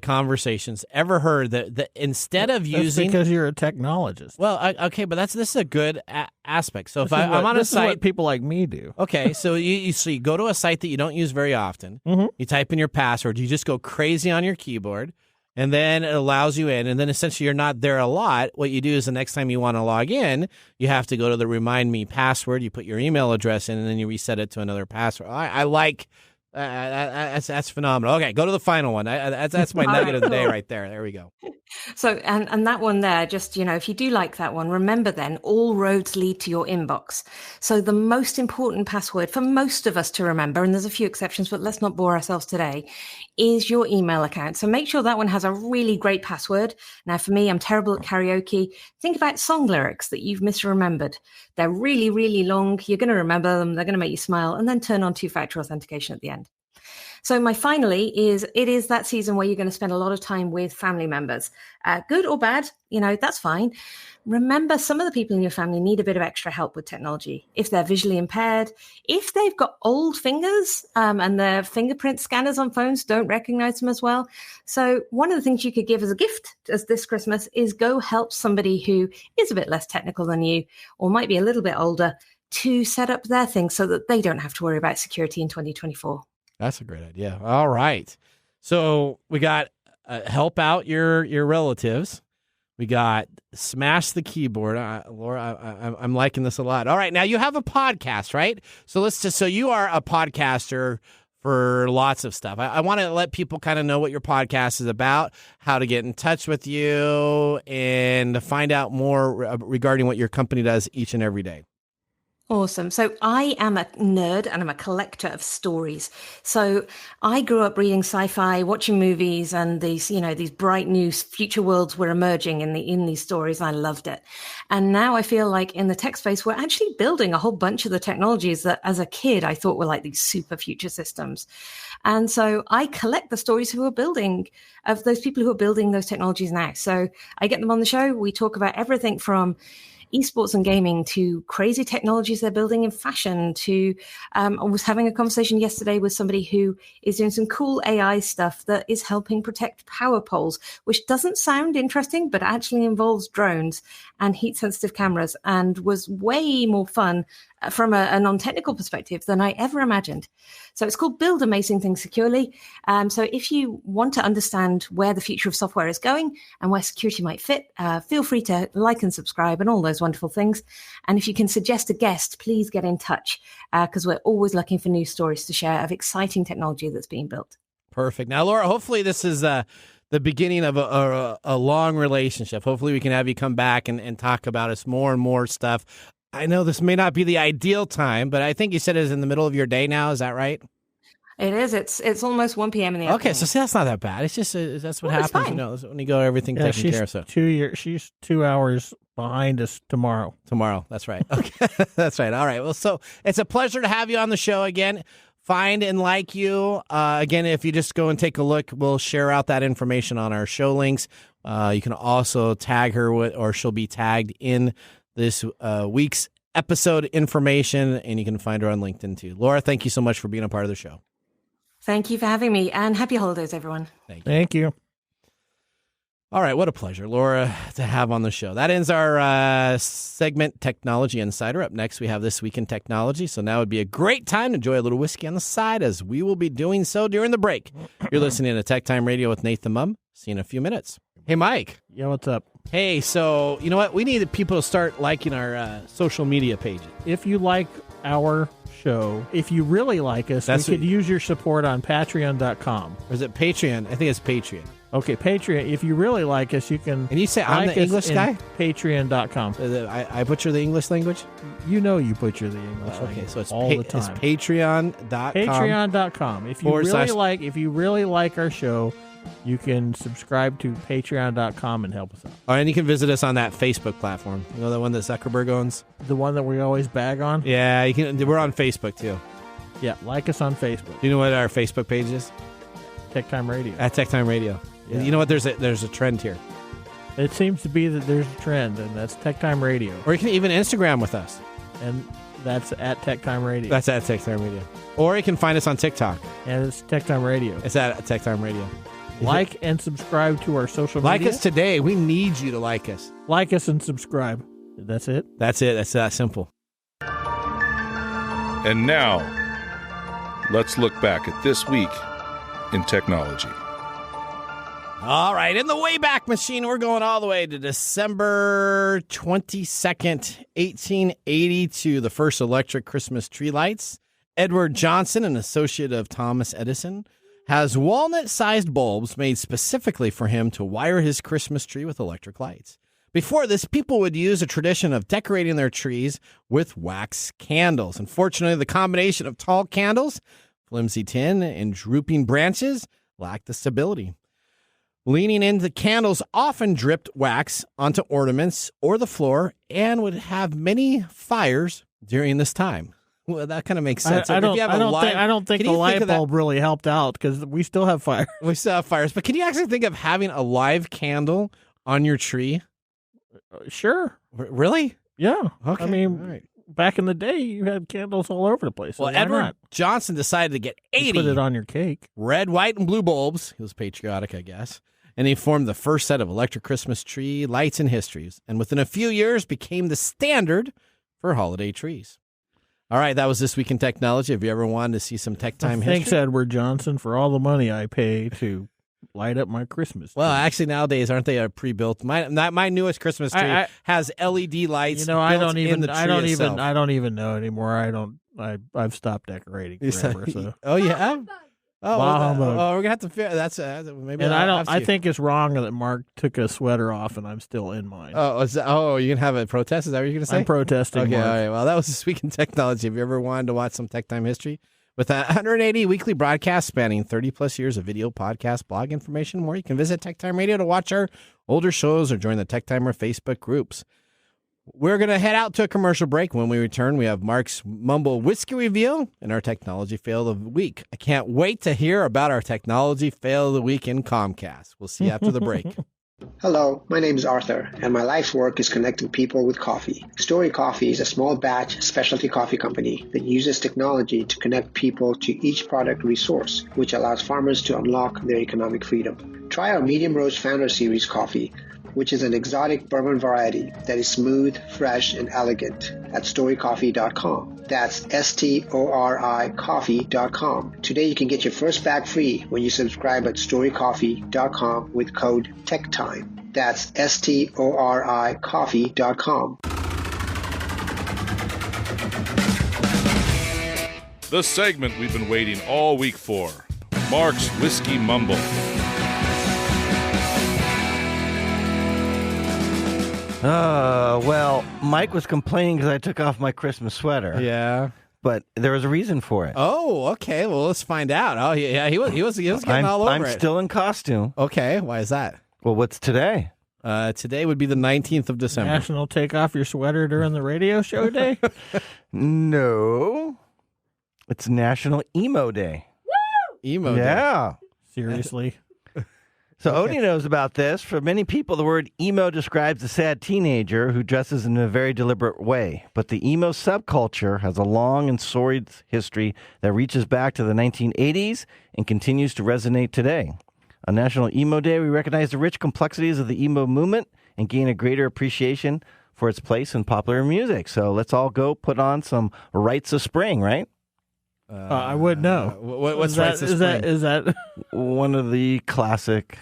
conversations ever heard that instead of using, because you're a technologist. Well, okay, but this is a good aspect. So if I'm on a site, is what people like me do. Okay, so you go to a site that you don't use very often. Mm-hmm. You type in your password. You just go crazy on your keyboard, and then it allows you in. And then essentially you're not there a lot. What you do is the next time you want to log in, you have to go to the remind me password. You put your email address in, and then you reset it to another password. I like. That's phenomenal. Okay, go to the final one. That's my nugget of the day right there. There we go. So, and that one there, just, if you do like that one, remember then all roads lead to your inbox. So the most important password for most of us to remember, and there's a few exceptions, but let's not bore ourselves today, is your email account. So make sure that one has a really great password. Now, for me, I'm terrible at karaoke. Think about song lyrics that you've misremembered. They're really, really long. You're going to remember them. They're going to make you smile, and then turn on 2-factor authentication at the end. So my finally is, it is that season where you're going to spend a lot of time with family members, good or bad, that's fine. Remember, some of the people in your family need a bit of extra help with technology. If they're visually impaired, if they've got old fingers and their fingerprint scanners on phones don't recognize them as well. So one of the things you could give as a gift as this Christmas is go help somebody who is a bit less technical than you or might be a little bit older to set up their things so that they don't have to worry about security in 2024. That's a great idea. All right. So we got help out your relatives. We got smash the keyboard. Laura, I'm liking this a lot. All right. Now you have a podcast, right? So you are a podcaster for lots of stuff. I want to let people kind of know what your podcast is about, how to get in touch with you, and to find out more regarding what your company does each and every day. Awesome. So I am a nerd and I'm a collector of stories. So I grew up reading sci-fi, watching movies, and these bright new future worlds were emerging in these stories. And I loved it. And now I feel like in the tech space, we're actually building a whole bunch of the technologies that as a kid, I thought were like these super future systems. And so I collect the stories of those people who are building those technologies now. So I get them on the show. We talk about everything from esports and gaming to crazy technologies they're building in fashion to I was having a conversation yesterday with somebody who is doing some cool AI stuff that is helping protect power poles, which doesn't sound interesting, but actually involves drones and heat sensitive cameras and was way more fun from a non-technical perspective than I ever imagined. So it's called Build Amazing Things Securely. So if you want to understand where the future of software is going and where security might fit, feel free to like and subscribe and all those wonderful things. And if you can suggest a guest, please get in touch because we're always looking for news stories to share of exciting technology that's being built. Perfect. Now, Laura, hopefully this is the beginning of a long relationship. Hopefully we can have you come back and talk about us more and more stuff. I know this may not be the ideal time, but I think you said it's in the middle of your day now. Is that right? It is. It's almost 1 p.m. in the afternoon. Okay, so see, that's not that bad. It's just that's what happens. You know, when you go everything taken care of. So she's 2 hours behind us tomorrow. Tomorrow, that's right. Okay, that's right. All right. Well, so it's a pleasure to have you on the show again. Find and like you. Again, if you just go and take a look, we'll share out that information on our show links. You can also tag her or she'll be tagged in this week's episode information, and you can find her on LinkedIn too. Laura, thank you so much for being a part of the show. Thank you for having me, and happy holidays, everyone. Thank you. All right, what a pleasure, Laura, to have on the show. That ends our segment, Technology Insider. Up next, we have This Week in Technology, so now would be a great time to enjoy a little whiskey on the side, as we will be doing so during the break. You're listening to Tech Time Radio with Nathan Mum. See you in a few minutes. Hey, Mike. Yeah, what's up? Hey, so you know what? We need people to start liking our social media pages. If you like our show, if you really like us, we could use your support on patreon.com. Or is it Patreon? I think it's Patreon. Okay, Patreon. If you really like us, you can. And you say I'm the English guy? Patreon.com. I butcher the English language? You know you butcher the English language. Okay, so it's all the time. It's Patreon.com. Patreon.com. If you really like our show, you can subscribe to patreon.com and help us out. Oh, and you can visit us on that Facebook platform. You know, the one that Zuckerberg owns? The one that we always bag on? Yeah, you can. We're on Facebook, too. Yeah, like us on Facebook. Do you know what our Facebook page is? Tech Time Radio. At Tech Time Radio. Yeah. You know what? There's a trend here. It seems to be that there's a trend, and that's Tech Time Radio. Or you can even Instagram with us. And that's at Tech Time Radio. That's at Tech Time Radio. Or you can find us on TikTok. And it's Tech Time Radio. It's at Tech Time Radio. Like and subscribe to our social media. Like us today. We need you to like us. Like us and subscribe. That's it? That's it. That's that simple. And now, let's look back at this week in technology. All right. In the Wayback Machine, we're going all the way to December 22nd, 1882, the first electric Christmas tree lights. Edward Johnson, an associate of Thomas Edison, has walnut-sized bulbs made specifically for him to wire his Christmas tree with electric lights. Before this, people would use a tradition of decorating their trees with wax candles. Unfortunately, the combination of tall candles, flimsy tin, and drooping branches lacked the stability. Leaning in, the candles often dripped wax onto ornaments or the floor and would have many fires during this time. Well, that kind of makes sense. I don't think the light bulb really helped out because we still have fires. We still have fires. But can you actually think of having a live candle on your tree? Sure. Really? Yeah. Okay. I mean, back in the day, you had candles all over the place. So well, Edward Johnson decided to get 80. You put it on your cake. Red, white, and blue bulbs. He was patriotic, I guess. And he formed the first set of electric Christmas tree lights in history. And within a few years, became the standard for holiday trees. All right, that was This Week in Technology. Have you ever wanted to see some tech time history? Thanks, Edward Johnson, for all the money I pay to light up my Christmas tree. Well, actually, nowadays, aren't they pre-built? My newest Christmas tree has LED lights. You know, I don't even know anymore. I've stopped decorating forever. So. Oh yeah. Oh, we're gonna have to figure. That's maybe. And I think it's wrong that Marc took a sweater off and I'm still in mine. You can have a protest? Is that what you're gonna say? I'm protesting. Okay, Marc. all right. Well, that was This Week in Technology. Have you ever wanted to watch some tech time history? With 180 weekly broadcasts spanning 30 plus years of video, podcast, blog information, and more, you can visit Tech Time Radio to watch our older shows or join the Tech Timer Facebook groups. We're going to head out to a commercial break. When we return, we have Marc's Mumble Whiskey Reveal and our Technology Fail of the Week. I can't wait to hear about our Technology Fail of the Week in Comcast. We'll see you after the break. Hello, my name is Arthur, and my life's work is connecting people with coffee. Story Coffee is a small batch specialty coffee company that uses technology to connect people to each product resource, which allows farmers to unlock their economic freedom. Try our medium roast founder series coffee, which is an exotic bourbon variety that is smooth, fresh, and elegant at storycoffee.com. That's STORI coffee.com. Today you can get your first bag free when you subscribe at storycoffee.com with code TechTime. That's STORI coffee.com. The segment we've been waiting all week for. Marc's Whiskey Mumble. Well, Mike was complaining because I took off my Christmas sweater. Yeah. But there was a reason for it. Oh, okay. Well, let's find out. Oh, yeah, he was getting all over I'm it. still in costume. Okay, why is that? Well, what's today? Today would be the 19th of December. National Take Off Your Sweater During the Radio Show Day? No. It's National Emo Day. Emo Day. Yeah. Seriously? So Odie knows about this. For many people, the word emo describes a sad teenager who dresses in a very deliberate way. But the emo subculture has a long and storied history that reaches back to the 1980s and continues to resonate today. On National Emo Day, we recognize the rich complexities of the emo movement and gain a greater appreciation for its place in popular music. So let's all go put on some Rites of Spring, right? I would know. What's Rites of Spring? Is that one of the classic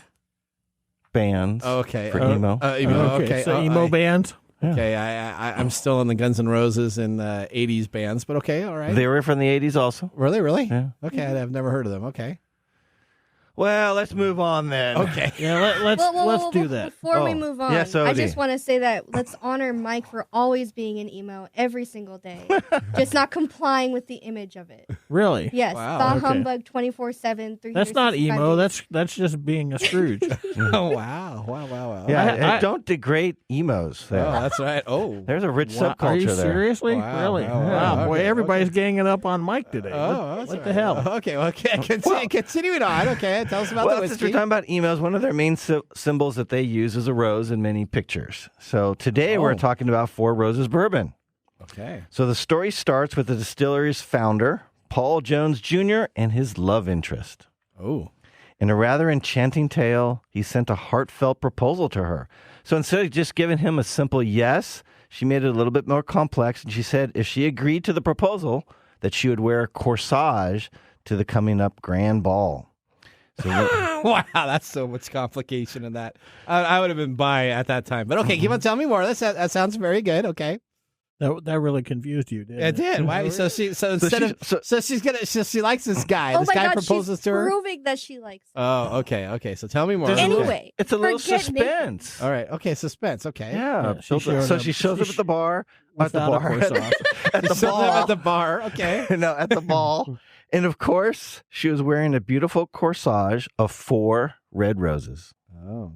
bands? Okay. For emo. Okay. So emo bands? Yeah. Okay, I'm still in the Guns N' Roses and 80s bands, but okay, all right. They were from the 80s also. Were they really? Yeah. Okay, I've never heard of them. Okay. Well, let's move on then. Okay. Yeah, let's do that. Before we move on, yes, I just want to say that let's honor Mike for always being an emo every single day, just not complying with the image of it. Really? Yes, Wow. humbug 24/7. That's not emo. That's just being a Scrooge. Oh, wow. Yeah, don't degrade emos there. Oh, that's right. Oh. There's a rich subculture Are you there. seriously? Wow, Really? wow, Wow, boy, okay, everybody's ganging up on Mike today. Oh, what the hell? Okay, continuing on. Okay, tell us about the Well, since whiskey. we're talking about emos, one of their main symbols that they use is a rose in many pictures. So today we're talking about Four Roses Bourbon. Okay. So the story starts with the distillery's founder, Paul Jones Jr., and his love interest. Oh. In a rather enchanting tale, he sent a heartfelt proposal to her. So instead of just giving him a simple yes, she made it a little bit more complex, and she said if she agreed to the proposal, that she would wear a corsage to the coming up grand ball. So Wow, that's so much complication in that. I would have been bi at that time. But okay, keep on telling me more. That sounds very good. Okay. That really confused you, didn't it? It did. Why? So she likes this guy. Oh This my guy God, proposes she's to her. proving that she likes him. Oh, okay. So tell me more. Anyway, it's a little forget suspense. All right. Okay, suspense. Okay. Yeah. she shows up at the bar. At the Without a bar. corsage. At the She showed ball. up at the bar. Okay. No, at the ball. And of course, she was wearing a beautiful corsage of 4 red roses. Oh.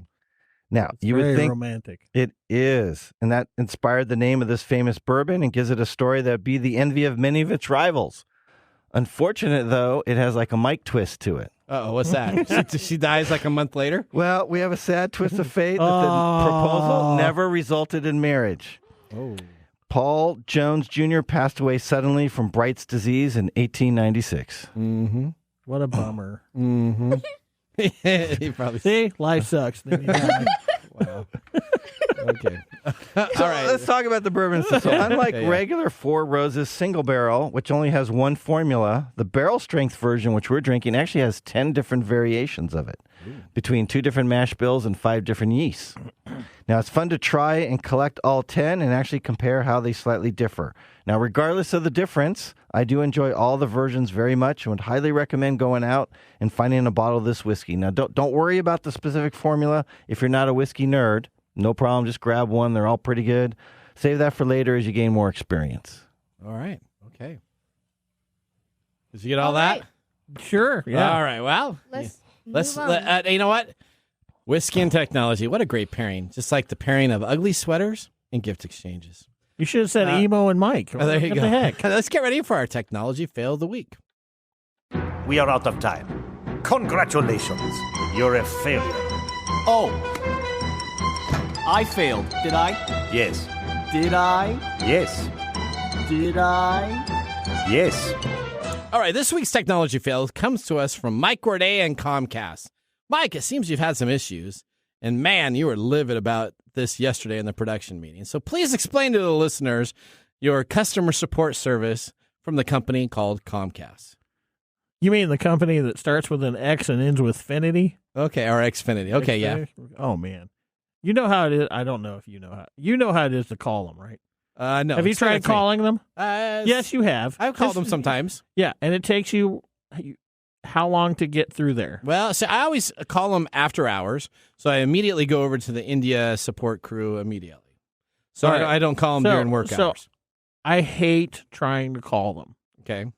Now, you Very would think romantic. it is. And that inspired the name of this famous bourbon and gives it a story that would be the envy of many of its rivals. Unfortunate, though, it has like a Mike twist to it. Uh-oh, what's that? she dies like a month later? Well, we have a sad twist of fate that the proposal never resulted in marriage. Oh. Paul Jones Jr. passed away suddenly from Bright's disease in 1896. Mm-hmm. What a bummer. Mm-hmm. He probably See, life sucks. Then you die. Wow. Okay. So All right. let's talk about the bourbon system. Unlike Yeah. regular Four Roses single barrel, which only has one formula, the barrel strength version, which we're drinking, actually has 10 different variations of it between 2 different mash bills and 5 different yeasts. Now, it's fun to try and collect all 10 and actually compare how they slightly differ. Now, regardless of the difference, I do enjoy all the versions very much and would highly recommend going out and finding a bottle of this whiskey. Now, don't worry about the specific formula if you're not a whiskey nerd. No problem. Just grab one. They're all pretty good. Save that for later as you gain more experience. All right. Okay. Did you get all that? Sure. Yeah. All right. Well, Let's move on. you know what? Whiskey and technology. What a great pairing. Just like the pairing of ugly sweaters and gift exchanges. You should have said emo and Mike. There you what go. the heck? Let's get ready for our technology fail of the week. We are out of time. Congratulations. You're a failure. Oh. I failed, did I? Yes. Did I? Yes. Did I? Yes. All right, this week's technology fail comes to us from Mike Gorday and Comcast. Mike, it seems you've had some issues, And man, you were livid about this yesterday in the production meeting. So please explain to the listeners your customer support service from the company called Comcast. You mean the company that starts with an X and ends with Finity? Okay, or Xfinity. Okay, Xfinity? Yeah. Oh, man. You know how it is. I don't know if you know how. You know how it is to call them, right? No. Have you tried calling them? Yes, you have. I've called them sometimes. Yeah, and it takes you how long to get through there? Well, so I always call them after hours, so I immediately go over to the India support crew immediately. So Right. I don't call them during work hours. I hate trying to call them. Okay.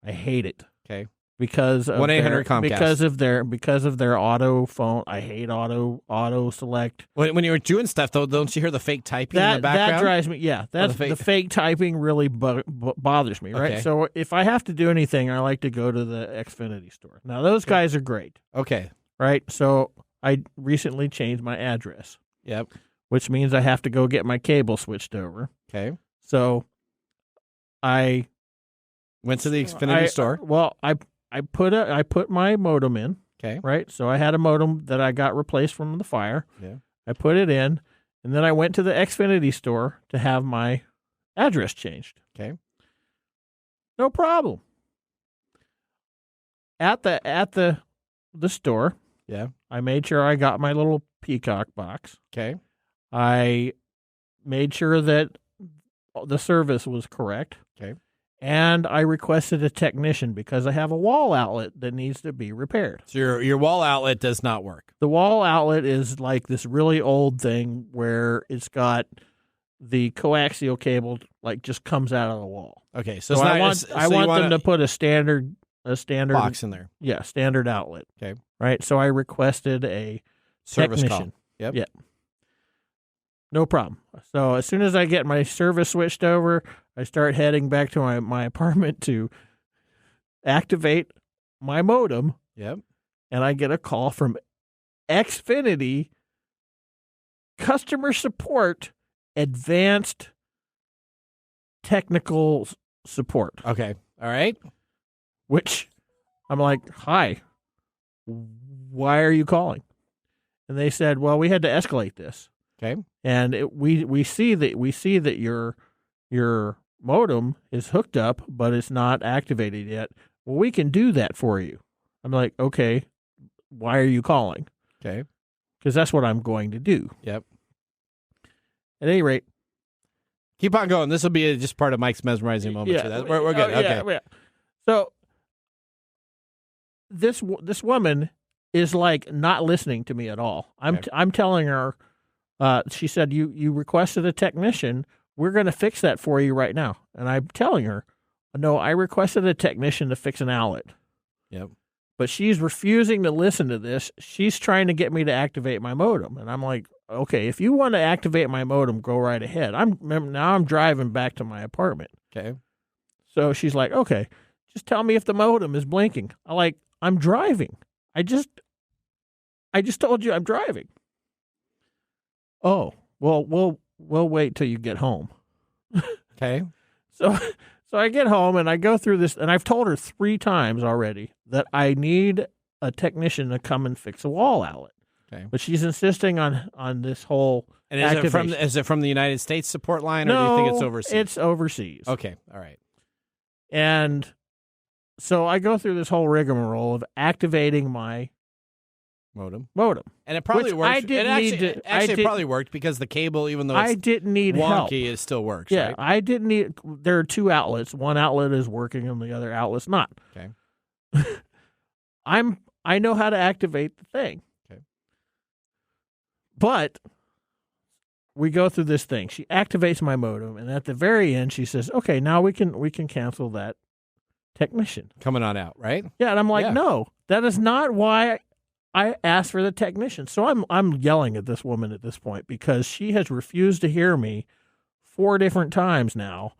I hate it. Okay. Because of 1-800 Comcast. because of their auto phone. I hate auto select. When you're doing stuff though, don't you hear the fake typing in the background? That drives me. Yeah, that's the fake typing really bothers me. Right. Okay. So if I have to do anything, I like to go to the Xfinity store. Now those guys are great. Okay. Right. So I recently changed my address. Yep. Which means I have to go get my cable switched over. Okay. So I went to the Xfinity store. Well, I put my modem in. Okay. Right. So I had a modem that I got replaced from the fire. Yeah. I put it in, and then I went to the Xfinity store to have my address changed. Okay. No problem. At the store. Yeah. I made sure I got my little peacock box. Okay. I made sure that the service was correct. Okay. And I requested a technician because I have a wall outlet that needs to be repaired. So your wall outlet does not work. The wall outlet is like this really old thing where it's got the coaxial cable like just comes out of the wall. Okay, so I want them to put a standard box in there. Yeah, standard outlet. Okay. Right. So I requested a service technician. call. Yep. Yeah. No problem. So as soon as I get my service switched over, I start heading back to my apartment to activate my modem. Yep. And I get a call from Xfinity customer support, advanced technical support. Okay. All right. Which I'm like, hi, why are you calling? And they said, well, we had to escalate this. Okay. And we see that your modem is hooked up, but it's not activated yet. Well, we can do that for you. I'm like, okay, why are you calling? Okay. Because that's what I'm going to do. Yep. At any rate, keep on going. This will be just part of Mike's mesmerizing moment. Yeah, we're good. Okay. Yeah. So this woman is like not listening to me at all. I'm telling her. She said, you requested a technician. We're going to fix that for you right now. And I'm telling her, no, I requested a technician to fix an outlet. Yep. But she's refusing to listen to this. She's trying to get me to activate my modem. And I'm like, okay, if you want to activate my modem, go right ahead. I'm driving back to my apartment. Okay. So she's like, okay, just tell me if the modem is blinking. I'm driving. I just told you I'm driving. Oh, well, we'll wait till you get home. Okay. So I get home and I go through this, and I've told her 3 times already that I need a technician to come and fix a wall outlet. Okay. But she's insisting on this whole And activation. is it from the United States support line, or No, do you think it's overseas? It's overseas. Okay. All right. And so I go through this whole rigmarole of activating my modem. And it probably worked. I didn't need to. It probably worked because the cable, even though it's I didn't need wonky, help. it still works. Yeah, right? I didn't need. There are 2 outlets. One outlet is working, and the other outlet's not. Okay. I know how to activate the thing. Okay. But we go through this thing. She activates my modem, and at the very end, she says, "Okay, now we can cancel that technician coming on out." Right? Yeah, and I'm like, no, that is not why I asked for the technician. So I'm yelling at this woman at this point because she has refused to hear me 4 different times now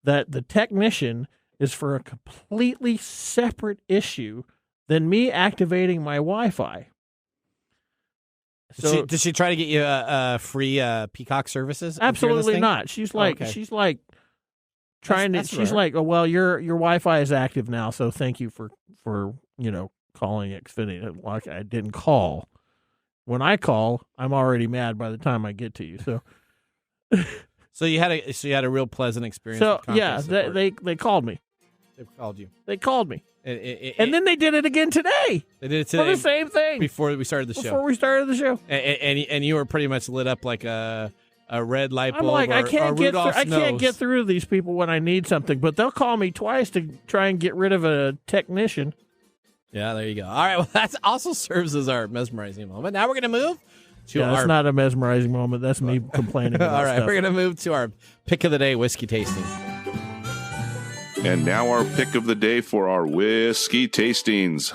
that the technician is for a completely separate issue than me activating my Wi-Fi. So did she try to get you free Peacock services? Absolutely not. She's like she's like oh well, your Wi-Fi is active now, so thank you for calling Xfinity. Like I didn't call. when I call, I'm already mad by the time I get to you. So, So you had a real pleasant experience. so with yeah, support. they called me. They called you. They called me, And and then they did it again today. they did it For today the same thing before we started the show. before we started the show. And you were pretty much lit up like a red light I'm bulb. like, or, I can't or get through, Rudolph's I can't nose. get through these people when I need something, but they'll call me twice to try and get rid of a technician. Yeah, there you go. All right, well, that also serves as our mesmerizing moment. Now we're going to move to Yeah, our... that's not a mesmerizing moment. That's me complaining about All right, stuff. we're going to move to our pick of the day whiskey tasting. And now our pick of the day for our whiskey tastings.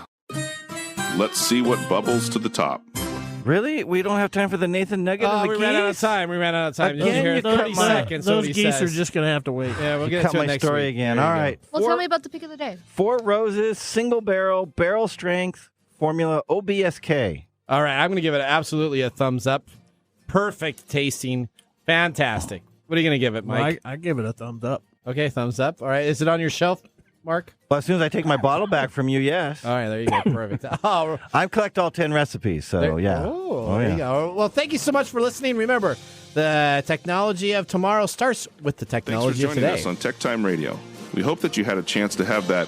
Let's see what bubbles to the top. Really? We don't have time for the Nathan Nugget and the we geese? ran out of time. Did you Again, hear you 30 cut my- seconds? Those what he geese are says. just going to have to wait. Yeah, we'll You get cut to it my next story week. again. There you All go. right. Well, tell me about the pick of the day. Four Roses, single barrel strength, formula OBSK. All right, I'm going to give it absolutely a thumbs up. Perfect tasting. Fantastic. What are you going to give it, Well, Mike? I give it a thumbs up. Okay, thumbs up. All right, is it on your shelf, Mark? Well, as soon as I take my bottle back from you, yes. All right, there you go. Perfect. Oh, I collect all 10 recipes, so yeah. Oh, there you go. Well, thank you so much for listening. Remember, the technology of tomorrow starts with the Thanks for technology of joining today. us on Tech Time Radio. We hope that you had a chance to have that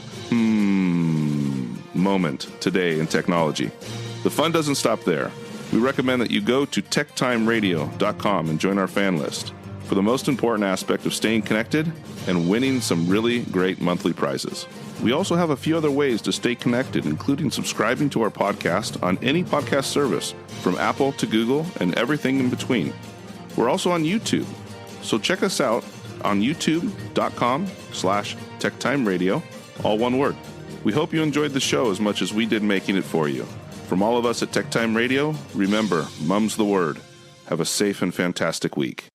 moment today in technology. The fun doesn't stop there. We recommend that you go to techtimeradio.com and join our fan list for the most important aspect of staying connected and winning some really great monthly prizes. We also have a few other ways to stay connected, including subscribing to our podcast on any podcast service, from Apple to Google and everything in between. We're also on YouTube, so check us out on youtube.com/techtimeradio, all one word. We hope you enjoyed the show as much as we did making it for you. From all of us at Tech Time Radio, remember, mum's the word. Have a safe and fantastic week.